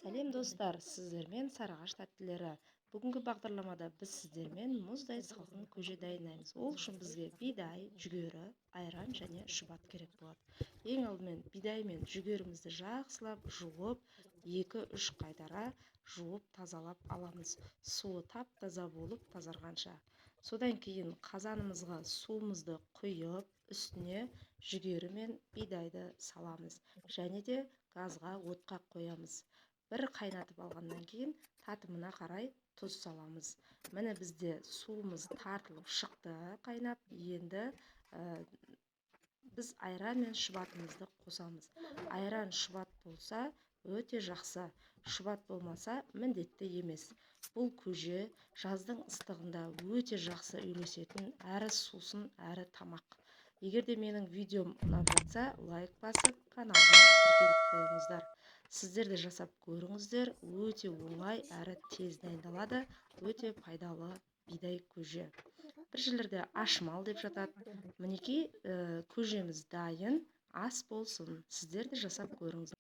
Сәлем достар, сіздермен Сарыағаш тәттілері. Бүгінгі бағдарламада біз сіздермен мұздай салқын көже дайындаймыз. Ол үшін бізге бидай, жүгері, айран және шұбат керек болады. Ең алдымен бидай мен жүгерімізді жақсылап жуып, 2-3 қайтара жуып тазалап аламыз. Суы тап-таза болып тазарғанша. Содан кейін қазанымызға суымызды құйып, үстіне жүгері мен бидайды саламыз. Және де газға отқа қоямыз. Бір қайнатып алғаннан кейін татымына қарай тұз саламыз. Міне бізде суымыз тартылып шықты қайнап. Енді біз айран мен шұбатымызды қосамыз. Айран шұбат болса өте жақсы, шұбат болмаса міндетті емес. Бұл көже жаздың ыстығында өте жақсы үйлесетін әрі сусын, әрі тамақ. Егер де менің видеом ұнап жатса, лайк басып, каналға тіркеліп қойыңыздар. Сіздер де жасап көріңіздер, өте оңай әрі тез дайындалады, өте пайдалы бидай көже. Бір жерлерде ашмал деп жатады. Мінекей көжеміз дайын, ас болсын. Сіздер де жасап көріңіздер.